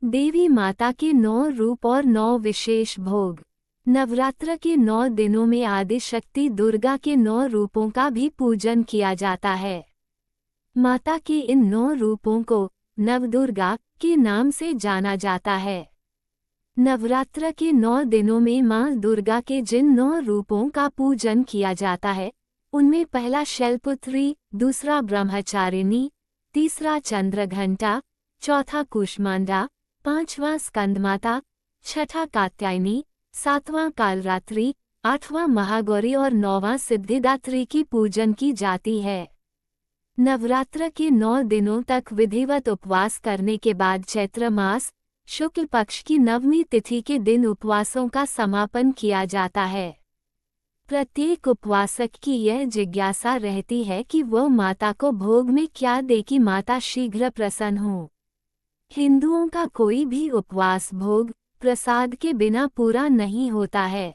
देवी माता के 9 रूप और 9 विशेष भोग। नवरात्र के 9 दिनों में आदि शक्ति दुर्गा के 9 रूपों का भी पूजन किया जाता है। माता के इन 9 रूपों को नवदुर्गा के नाम से जाना जाता है। नवरात्र के 9 दिनों में मां दुर्गा के जिन 9 रूपों का पूजन किया जाता है, उनमें पहला शैलपुत्री, दूसरा ब्रह्मचारिणी, तीसरा चंद्रघंटा, चौथा कूष्मांडा, पांचवां स्कंदमाता, छठा कात्यायनी, सातवां कालरात्रि, आठवां महागौरी और नौवां सिद्धिदात्री की पूजन की जाती है। नवरात्र के 9 दिनों तक विधिवत उपवास करने के बाद चैत्र मास शुक्ल पक्ष की नवमी तिथि के दिन उपवासों का समापन किया जाता है। प्रत्येक उपवासक की यह जिज्ञासा रहती है कि वह माता को भोग में क्या दे कि माता शीघ्र प्रसन्न हो। हिंदुओं का कोई भी उपवास भोग प्रसाद के बिना पूरा नहीं होता है।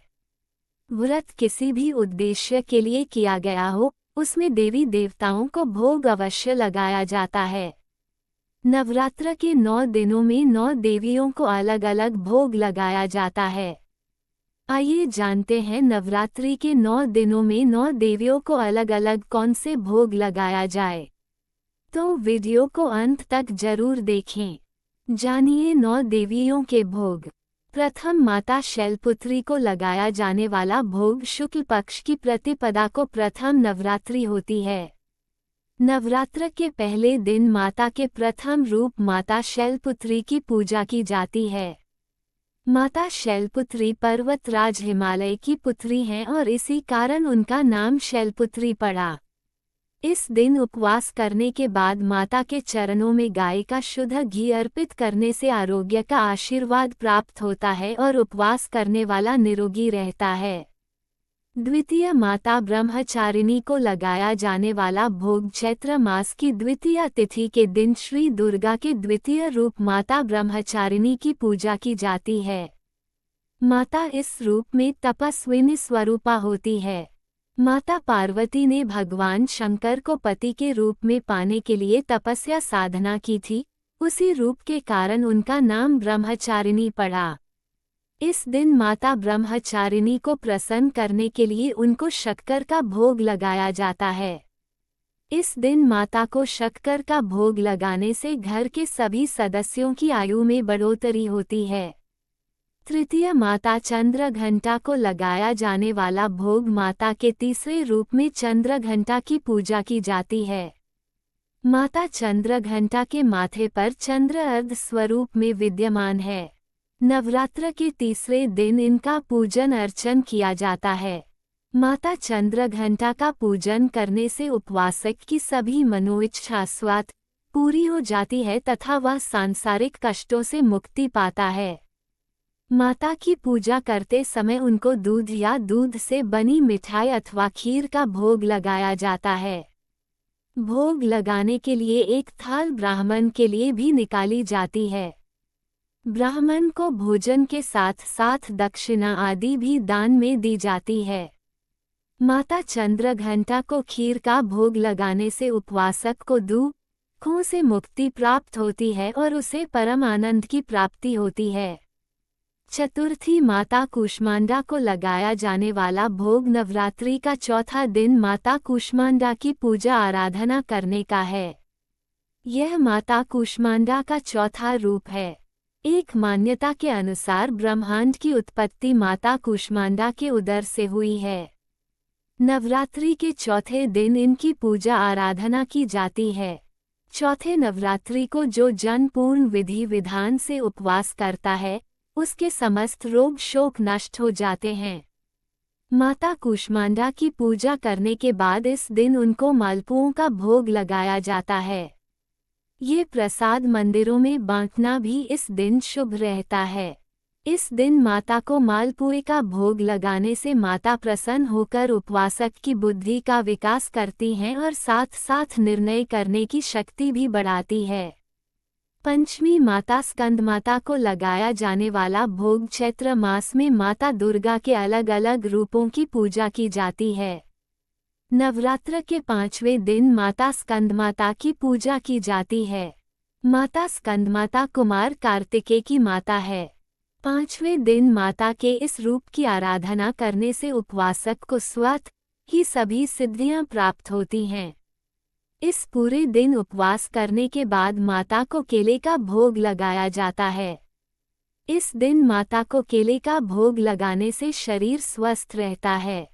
व्रत किसी भी उद्देश्य के लिए किया गया हो, उसमें देवी देवताओं को भोग अवश्य लगाया जाता है। नवरात्र के 9 दिनों में 9 देवियों को अलग अलग भोग लगाया जाता है। आइए जानते हैं नवरात्रि के 9 दिनों में 9 देवियों को अलग अलग कौन से भोग लगाया जाए। तो वीडियो को अंत तक जरूर देखें। जानिए 9 देवियों के भोग। प्रथम माता शैलपुत्री को लगाया जाने वाला भोग शुक्ल पक्ष की प्रतिपदा को प्रथम नवरात्रि होती है। नवरात्र के पहले दिन माता के प्रथम रूप माता शैलपुत्री की पूजा की जाती है। माता शैलपुत्री पर्वतराज हिमालय की पुत्री हैं और इसी कारण उनका नाम शैलपुत्री पड़ा। इस दिन उपवास करने के बाद माता के चरणों में गाय का शुद्ध घी अर्पित करने से आरोग्य का आशीर्वाद प्राप्त होता है और उपवास करने वाला निरोगी रहता है। द्वितीय माता ब्रह्मचारिणी को लगाया जाने वाला भोग चैत्र मास की द्वितीय तिथि के दिन श्री दुर्गा के द्वितीय रूप माता ब्रह्मचारिणी की पूजा की जाती है। माता इस रूप में तपस्विनी स्वरूपा होती है। माता पार्वती ने भगवान शंकर को पति के रूप में पाने के लिए तपस्या साधना की थी, उसी रूप के कारण उनका नाम ब्रह्मचारिणी पड़ा। इस दिन माता ब्रह्मचारिणी को प्रसन्न करने के लिए उनको शक्कर का भोग लगाया जाता है। इस दिन माता को शक्कर का भोग लगाने से घर के सभी सदस्यों की आयु में बढ़ोतरी होती है। तृतीय माता चंद्रघंटा को लगाया जाने वाला भोग माता के तीसरे रूप में चंद्रघंटा की पूजा की जाती है। माता चंद्रघंटा के माथे पर चंद्र अर्ध स्वरूप में विद्यमान है। नवरात्र के तीसरे दिन इनका पूजन अर्चन किया जाता है। माता चंद्रघंटा का पूजन करने से उपवासक की सभी मनोइच्छा स्वतः पूरी हो जाती है तथा वह सांसारिक कष्टों से मुक्ति पाता है। माता की पूजा करते समय उनको दूध या दूध से बनी मिठाई अथवा खीर का भोग लगाया जाता है। भोग लगाने के लिए एक थाल ब्राह्मण के लिए भी निकाली जाती है। ब्राह्मण को भोजन के साथ साथ दक्षिणा आदि भी दान में दी जाती है। माता चंद्रघंटा को खीर का भोग लगाने से उपवासक को दुखों से मुक्ति प्राप्त होती है और उसे परम आनंद की प्राप्ति होती है। चतुर्थी माता कूष्मांडा को लगाया जाने वाला भोग नवरात्रि का चौथा दिन माता कूष्मांडा की पूजा आराधना करने का है। यह माता कूष्मांडा का चौथा रूप है। एक मान्यता के अनुसार ब्रह्मांड की उत्पत्ति माता कूष्मांडा के उदर से हुई है। नवरात्रि के चौथे दिन इनकी पूजा आराधना की जाती है। चौथे नवरात्रि को जो जन पूर्ण विधि विधान से उपवास करता है, उसके समस्त रोग शोक नष्ट हो जाते हैं। माता कूष्मांडा की पूजा करने के बाद इस दिन उनको मालपुओं का भोग लगाया जाता है। ये प्रसाद मंदिरों में बांटना भी इस दिन शुभ रहता है। इस दिन माता को मालपुए का भोग लगाने से माता प्रसन्न होकर उपवासक की बुद्धि का विकास करती हैं और साथ साथ निर्णय करने की शक्ति भी बढ़ाती है। पंचमी माता स्कंदमाता को लगाया जाने वाला भोग चैत्र मास में माता दुर्गा के अलग अलग रूपों की पूजा की जाती है। नवरात्र के 5वें दिन माता स्कंदमाता की पूजा की जाती है। माता स्कंदमाता कुमार कार्तिकेय की माता है। 5वें दिन माता के इस रूप की आराधना करने से उपवासक को स्वतः ही सभी सिद्धियां प्राप्त होती हैं। इस पूरे दिन उपवास करने के बाद माता को केले का भोग लगाया जाता है। इस दिन माता को केले का भोग लगाने से शरीर स्वस्थ रहता है।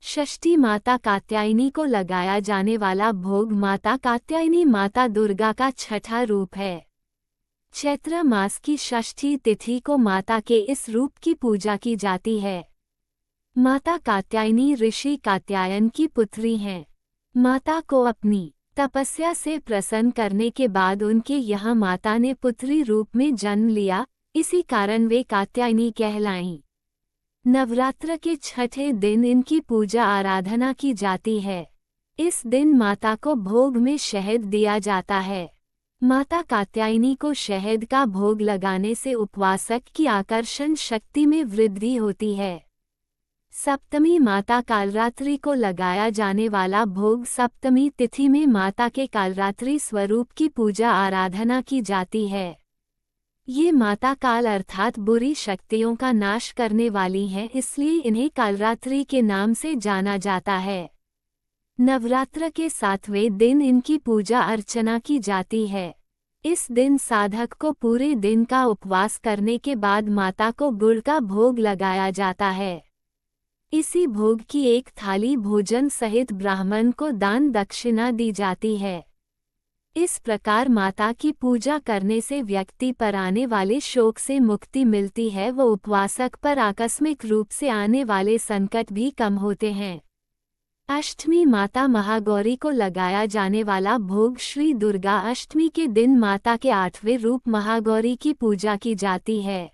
षष्ठी माता कात्यायनी को लगाया जाने वाला भोग माता कात्यायनी माता दुर्गा का छठा रूप है। चैत्र मास की षष्ठी तिथि को माता के इस रूप की पूजा की जाती है। माता कात्यायनी ऋषि कात्यायन की पुत्री हैं। माता को अपनी तपस्या से प्रसन्न करने के बाद उनके यहाँ माता ने पुत्री रूप में जन्म लिया, इसी कारण वे कात्यायनी कहलाईं। नवरात्र के छठे दिन इनकी पूजा आराधना की जाती है। इस दिन माता को भोग में शहद दिया जाता है। माता कात्यायनी को शहद का भोग लगाने से उपवासक की आकर्षण शक्ति में वृद्धि होती है। सप्तमी माता कालरात्रि को लगाया जाने वाला भोग सप्तमी तिथि में माता के कालरात्रि स्वरूप की पूजा आराधना की जाती है। ये माता काल अर्थात बुरी शक्तियों का नाश करने वाली हैं, इसलिए इन्हें कालरात्रि के नाम से जाना जाता है। नवरात्र के 7वें दिन इनकी पूजा अर्चना की जाती है। इस दिन साधक को पूरे दिन का उपवास करने के बाद माता को गुड़ का भोग लगाया जाता है। इसी भोग की एक थाली भोजन सहित ब्राह्मण को दान दक्षिणा दी जाती है। इस प्रकार माता की पूजा करने से व्यक्ति पर आने वाले शोक से मुक्ति मिलती है व उपवासक पर आकस्मिक रूप से आने वाले संकट भी कम होते हैं। अष्टमी माता महागौरी को लगाया जाने वाला भोग श्री दुर्गा अष्टमी के दिन माता के 8वें रूप महागौरी की पूजा की जाती है।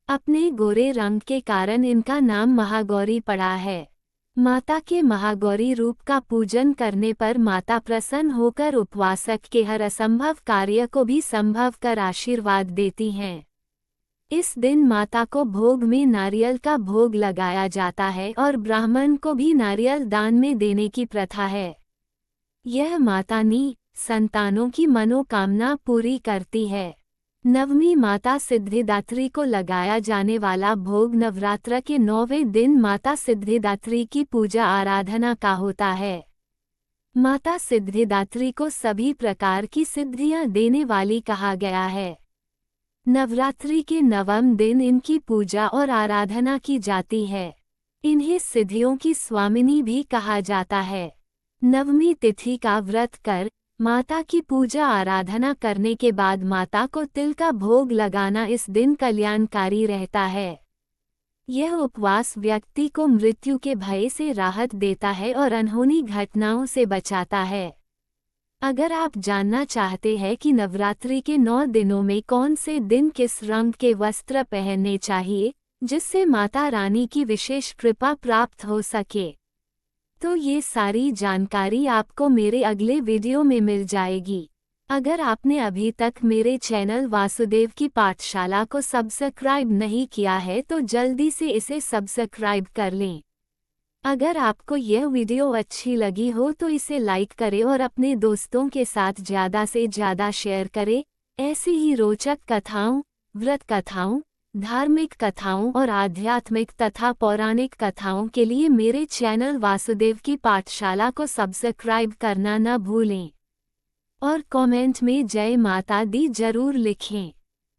अपने गोरे रंग के कारण इनका नाम महागौरी पड़ा है। माता के महागौरी रूप का पूजन करने पर माता प्रसन्न होकर उपवासक के हर असंभव कार्य को भी संभव कर आशीर्वाद देती हैं। इस दिन माता को भोग में नारियल का भोग लगाया जाता है और ब्राह्मण को भी नारियल दान में देने की प्रथा है। यह माता नी संतानों की मनोकामना पूरी करती है। नवमी माता सिद्धिदात्री को लगाया जाने वाला भोग नवरात्र के 9वें दिन माता सिद्धिदात्री की पूजा आराधना का होता है। माता सिद्धिदात्री को सभी प्रकार की सिद्धियां देने वाली कहा गया है। नवरात्रि के 9वें दिन इनकी पूजा और आराधना की जाती है। इन्हें सिद्धियों की स्वामिनी भी कहा जाता है। नवमी तिथि का व्रत कर माता की पूजा आराधना करने के बाद माता को तिल का भोग लगाना इस दिन कल्याणकारी रहता है। यह उपवास व्यक्ति को मृत्यु के भय से राहत देता है और अनहोनी घटनाओं से बचाता है। अगर आप जानना चाहते हैं कि नवरात्रि के 9 दिनों में कौन से दिन किस रंग के वस्त्र पहनने चाहिए जिससे माता रानी की विशेष कृपा प्राप्त हो सके, तो ये सारी जानकारी आपको मेरे अगले वीडियो में मिल जाएगी। अगर आपने अभी तक मेरे चैनल वासुदेव की पाठशाला को सब्सक्राइब नहीं किया है तो जल्दी से इसे सब्सक्राइब कर लें। अगर आपको यह वीडियो अच्छी लगी हो तो इसे लाइक करें और अपने दोस्तों के साथ ज़्यादा से ज़्यादा शेयर करें। ऐसी ही रोचक कथाओं, व्रत कथाओं, धार्मिक कथाओं और आध्यात्मिक तथा पौराणिक कथाओं के लिए मेरे चैनल वासुदेव की पाठशाला को सब्सक्राइब करना न भूलें और कमेंट में जय माता दी जरूर लिखें।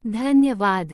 धन्यवाद।